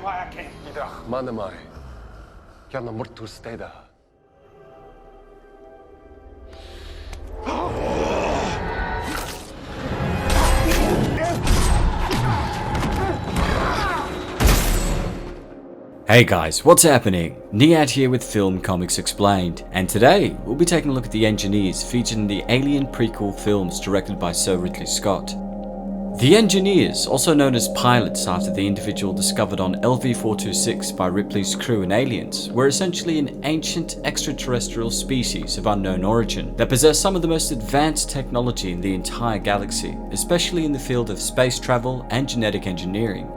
Manda mai. Chiar n-am murit steda. Hey guys, what's happening? Niyat here with Film Comics Explained, and today we'll be taking a look at the engineers featured in the Alien prequel films directed by Sir Ridley Scott. The engineers, also known as pilots after the individual discovered on LV-426 by Ripley's crew in Aliens, were essentially an ancient extraterrestrial species of unknown origin that possessed some of the most advanced technology in the entire galaxy, especially in the field of space travel and genetic engineering.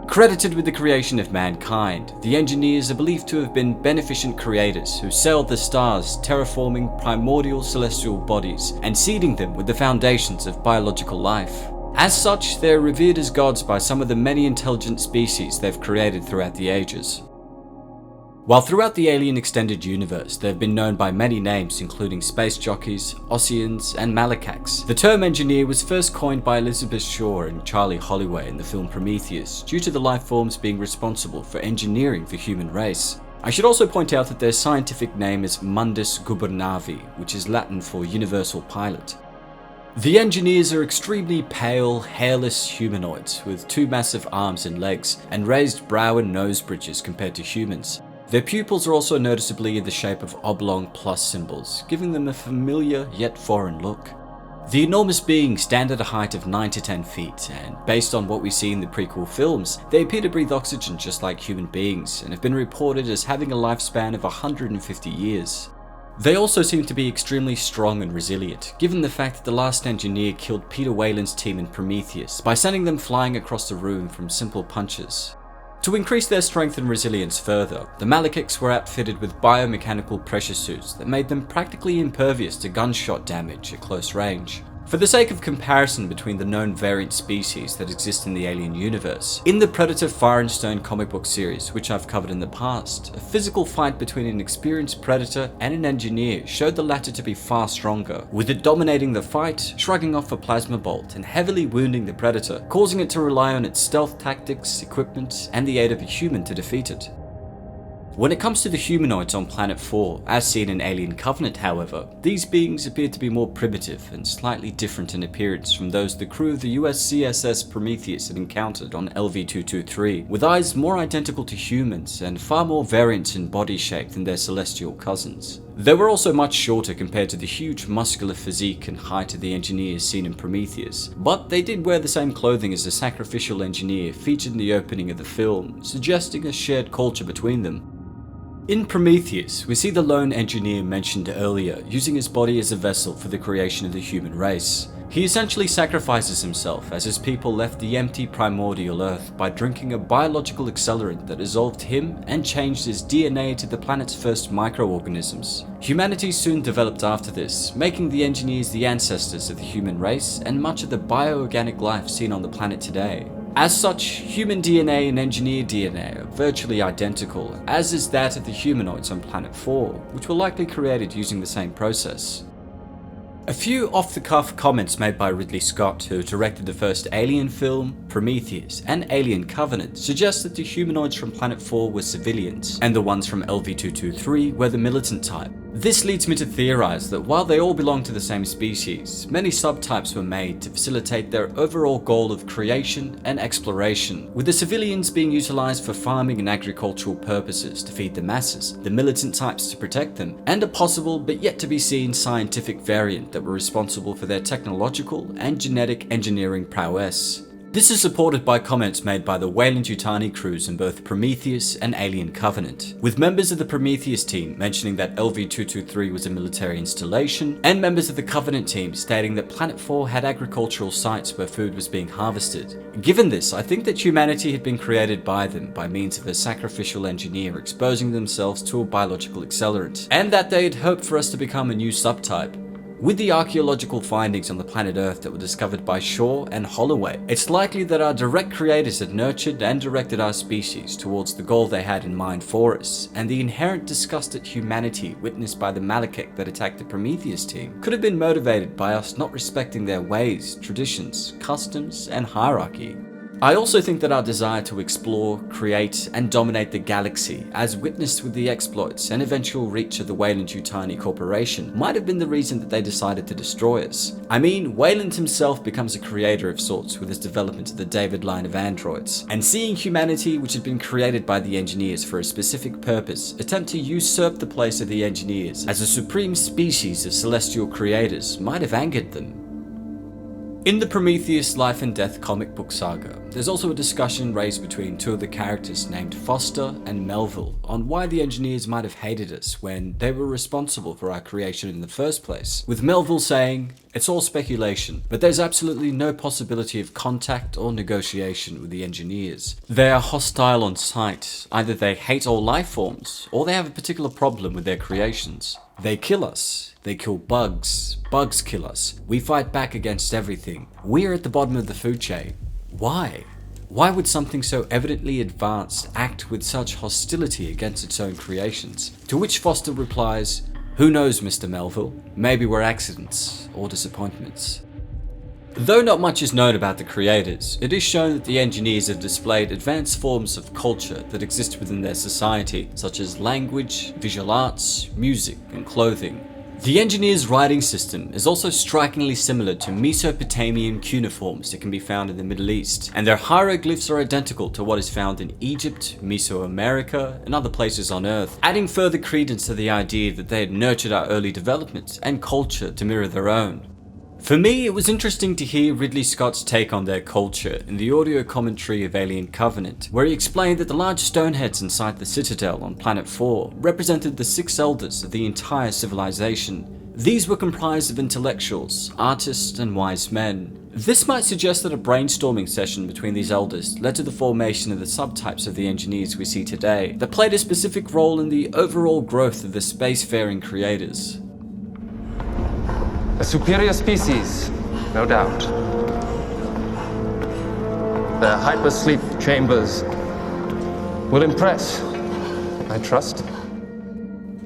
Credited with the creation of mankind, the engineers are believed to have been beneficent creators who sailed the stars, terraforming primordial celestial bodies and seeding them with the foundations of biological life. As such, they are revered as gods by some of the many intelligent species they've created throughout the ages. While throughout the Alien Extended Universe they have been known by many names including space jockeys, Ossians, and Malacax, the term engineer was first coined by Elizabeth Shaw and Charlie Holloway in the film Prometheus due to the life forms being responsible for engineering the human race. I should also point out that their scientific name is Mundus Gubernavi, which is Latin for universal pilot. The engineers are extremely pale, hairless humanoids with two massive arms and legs and raised brow and nose bridges compared to humans. Their pupils are also noticeably in the shape of oblong plus symbols, giving them a familiar yet foreign look. The enormous beings stand at a height of 9 to 10 feet, and based on what we see in the prequel films, they appear to breathe oxygen just like human beings and have been reported as having a lifespan of 150 years. They also seem to be extremely strong and resilient, given the fact that the last engineer killed Peter Weyland's team in Prometheus by sending them flying across the room from simple punches. To increase their strength and resilience further, the Malacax were outfitted with biomechanical pressure suits that made them practically impervious to gunshot damage at close range. For the sake of comparison between the known variant species that exist in the Alien universe, in the Predator Fire and Stone comic book series, which I've covered in the past, a physical fight between an experienced Predator and an engineer showed the latter to be far stronger, with it dominating the fight, shrugging off a plasma bolt and heavily wounding the Predator, causing it to rely on its stealth tactics, equipment, and the aid of a human to defeat it. When it comes to the humanoids on Planet 4, as seen in Alien Covenant however, these beings appear to be more primitive and slightly different in appearance from those the crew of the USCSS Prometheus had encountered on LV-223, with eyes more identical to humans and far more variants in body shape than their celestial cousins. They were also much shorter compared to the huge muscular physique and height of the engineers seen in Prometheus, but they did wear the same clothing as the sacrificial engineer featured in the opening of the film, suggesting a shared culture between them. In Prometheus, we see the lone engineer mentioned earlier using his body as a vessel for the creation of the human race. He essentially sacrifices himself as his people left the empty primordial Earth by drinking a biological accelerant that dissolved him and changed his DNA to the planet's first microorganisms. Humanity soon developed after this, making the engineers the ancestors of the human race and much of the bioorganic life seen on the planet today. As such, human DNA and engineer DNA are virtually identical, as is that of the humanoids on Planet 4, which were likely created using the same process. A few off-the-cuff comments made by Ridley Scott, who directed the first Alien film, Prometheus, and Alien Covenant, suggest that the humanoids from Planet 4 were civilians, and the ones from LV-223 were the militant type. This leads me to theorize that while they all belong to the same species, many subtypes were made to facilitate their overall goal of creation and exploration, with the civilians being utilized for farming and agricultural purposes to feed the masses, the militant types to protect them, and a possible but yet to be seen scientific variant that were responsible for their technological and genetic engineering prowess. This is supported by comments made by the Weyland-Yutani crews in both Prometheus and Alien Covenant, with members of the Prometheus team mentioning that LV-223 was a military installation, and members of the Covenant team stating that Planet 4 had agricultural sites where food was being harvested. Given this, I think that humanity had been created by them by means of a sacrificial engineer exposing themselves to a biological accelerant, and that they had hoped for us to become a new subtype. With the archaeological findings on the planet Earth that were discovered by Shaw and Holloway, it's likely that our direct creators had nurtured and directed our species towards the goal they had in mind for us, and the inherent disgust at humanity witnessed by the Malacax that attacked the Prometheus team could have been motivated by us not respecting their ways, traditions, customs, and hierarchy. I also think that our desire to explore, create, and dominate the galaxy, as witnessed with the exploits and eventual reach of the Weyland-Yutani Corporation, might have been the reason that they decided to destroy us. I mean, Weyland himself becomes a creator of sorts with his development of the David line of androids, and seeing humanity, which had been created by the engineers for a specific purpose, attempt to usurp the place of the engineers as a supreme species of celestial creators might have angered them. In the Prometheus Life and Death comic book saga, there's also a discussion raised between two of the characters named Foster and Melville on why the engineers might have hated us when they were responsible for our creation in the first place, with Melville saying, "It's all speculation, but there's absolutely no possibility of contact or negotiation with the engineers. They are hostile on sight, either they hate all life forms, or they have a particular problem with their creations. They kill us. They kill bugs. Bugs kill us. We fight back against everything. We're at the bottom of the food chain. Why? Why would something so evidently advanced act with such hostility against its own creations?" To which Foster replies, "Who knows, Mr. Melville? Maybe we're accidents or disappointments." Though not much is known about the creators, it is shown that the engineers have displayed advanced forms of culture that exist within their society, such as language, visual arts, music, and clothing. The engineers' writing system is also strikingly similar to Mesopotamian cuneiforms that can be found in the Middle East, and their hieroglyphs are identical to what is found in Egypt, Mesoamerica, and other places on Earth, adding further credence to the idea that they had nurtured our early development and culture to mirror their own. For me, it was interesting to hear Ridley Scott's take on their culture in the audio commentary of Alien Covenant, where he explained that the large stone heads inside the Citadel on Planet 4 represented the 6 elders of the entire civilization. These were comprised of intellectuals, artists, and wise men. This might suggest that a brainstorming session between these elders led to the formation of the subtypes of the engineers we see today, that played a specific role in the overall growth of the spacefaring creators. A superior species, no doubt. Their hypersleep chambers will impress, I trust.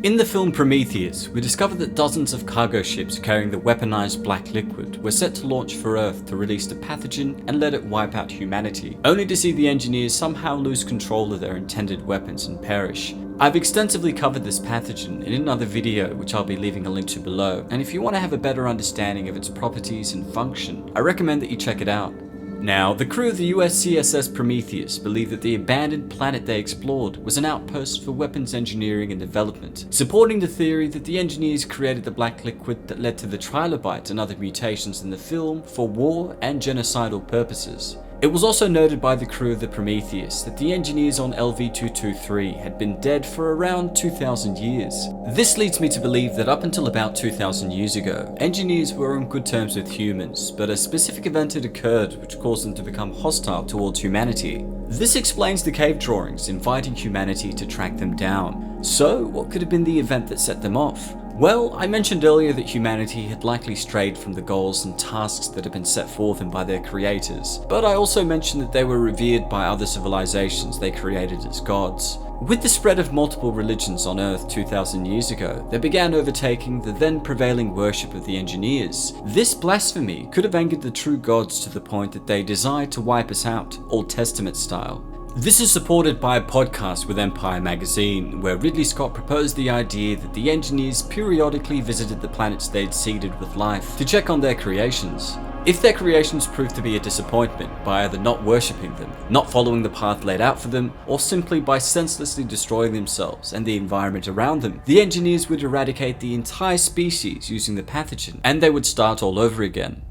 In the film Prometheus, we discover that dozens of cargo ships carrying the weaponized black liquid were set to launch for Earth to release the pathogen and let it wipe out humanity, only to see the engineers somehow lose control of their intended weapons and perish. I've extensively covered this pathogen in another video, which I'll be leaving a link to below, and if you want to have a better understanding of its properties and function, I recommend that you check it out. Now, the crew of the USCSS Prometheus believed that the abandoned planet they explored was an outpost for weapons engineering and development, supporting the theory that the engineers created the black liquid that led to the trilobites and other mutations in the film for war and genocidal purposes. It was also noted by the crew of the Prometheus that the engineers on LV-223 had been dead for around 2,000 years. This leads me to believe that up until about 2,000 years ago, engineers were on good terms with humans, but a specific event had occurred which caused them to become hostile towards humanity. This explains the cave drawings inviting humanity to track them down. So, what could have been the event that set them off? Well, I mentioned earlier that humanity had likely strayed from the goals and tasks that had been set for them by their creators, but I also mentioned that they were revered by other civilizations they created as gods. With the spread of multiple religions on Earth 2,000 years ago, they began overtaking the then prevailing worship of the engineers. This blasphemy could have angered the true gods to the point that they desired to wipe us out, Old Testament style. This is supported by a podcast with Empire magazine, where Ridley Scott proposed the idea that the engineers periodically visited the planets they'd seeded with life to check on their creations. If their creations proved to be a disappointment by either not worshipping them, not following the path laid out for them, or simply by senselessly destroying themselves and the environment around them, the engineers would eradicate the entire species using the pathogen, and they would start all over again.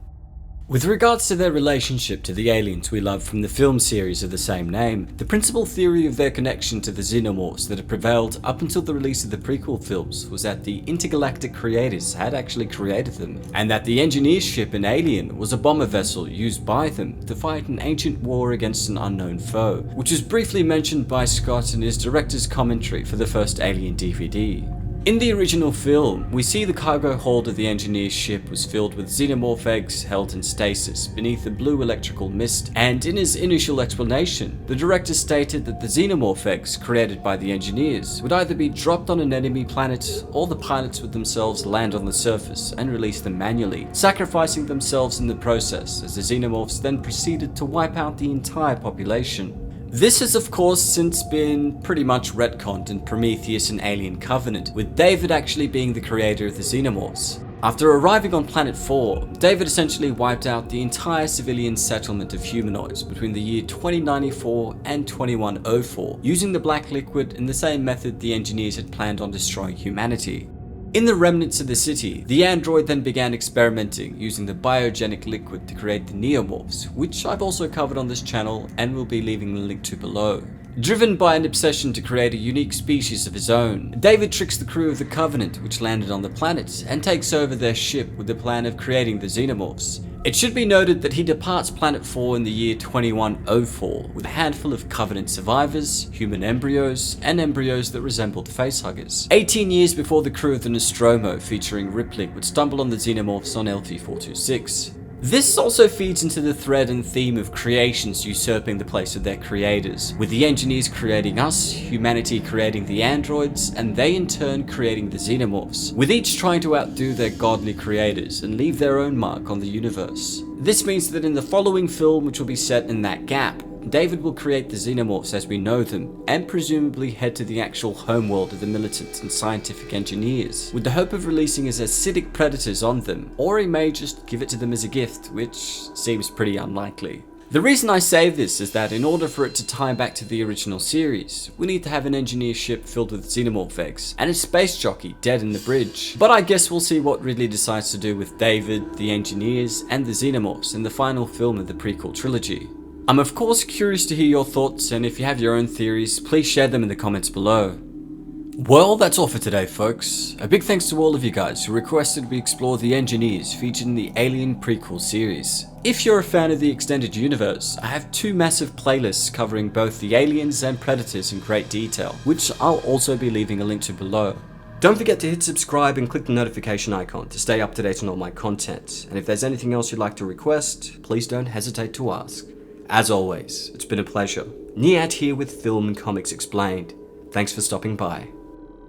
With regards to their relationship to the aliens we love from the film series of the same name, the principal theory of their connection to the xenomorphs that had prevailed up until the release of the prequel films was that the intergalactic creators had actually created them, and that the engineer's ship in Alien was a bomber vessel used by them to fight an ancient war against an unknown foe, which was briefly mentioned by Scott in his director's commentary for the first Alien DVD. In the original film, we see the cargo hold of the engineer's ship was filled with xenomorph eggs held in stasis beneath a blue electrical mist, and in his initial explanation, the director stated that the xenomorph eggs created by the engineers would either be dropped on an enemy planet, or the pilots would themselves land on the surface and release them manually, sacrificing themselves in the process as the xenomorphs then proceeded to wipe out the entire population. This has of course since been pretty much retconned in Prometheus and Alien Covenant, with David actually being the creator of the xenomorphs. After arriving on Planet 4, David essentially wiped out the entire civilian settlement of humanoids between the year 2094 and 2104, using the black liquid in the same method the engineers had planned on destroying humanity. In the remnants of the city, the android then began experimenting using the biogenic liquid to create the neomorphs, which I've also covered on this channel and will be leaving the link to below. Driven by an obsession to create a unique species of his own, David tricks the crew of the Covenant which landed on the planet and takes over their ship with the plan of creating the xenomorphs. It should be noted that he departs Planet 4 in the year 2104 with a handful of Covenant survivors, human embryos, and embryos that resembled facehuggers. 18 years before the crew of the Nostromo featuring Ripley would stumble on the xenomorphs on LV-426. This also feeds into the thread and theme of creations usurping the place of their creators, with the engineers creating us, humanity creating the androids, and they in turn creating the xenomorphs, with each trying to outdo their godly creators and leave their own mark on the universe. This means that in the following film, which will be set in that gap, David will create the xenomorphs as we know them, and presumably head to the actual homeworld of the militant and scientific engineers, with the hope of releasing his acidic predators on them, or he may just give it to them as a gift, which seems pretty unlikely. The reason I say this is that in order for it to tie back to the original series, we need to have an engineer ship filled with xenomorph eggs, and a space jockey dead in the bridge. But I guess we'll see what Ridley decides to do with David, the engineers, and the xenomorphs in the final film of the prequel trilogy. I'm of course curious to hear your thoughts, and if you have your own theories, please share them in the comments below. Well, that's all for today folks. A big thanks to all of you guys who requested we explore the engineers featured in the Alien prequel series. If you're a fan of the extended universe, I have two massive playlists covering both the aliens and predators in great detail, which I'll also be leaving a link to below. Don't forget to hit subscribe and click the notification icon to stay up to date on all my content, and if there's anything else you'd like to request, please don't hesitate to ask. As always, it's been a pleasure. Niyat here with Film and Comics Explained. Thanks for stopping by.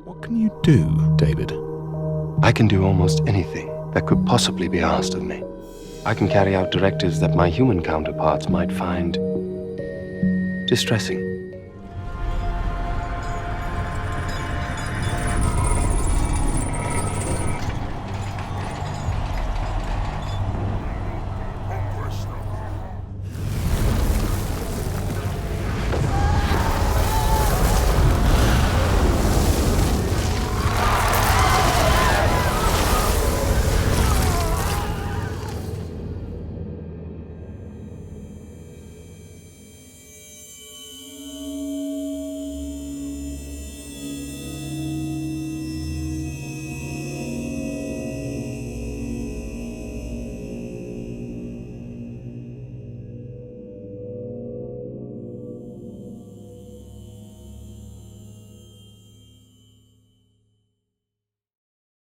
What can you do, David? I can do almost anything that could possibly be asked of me. I can carry out directives that my human counterparts might find distressing.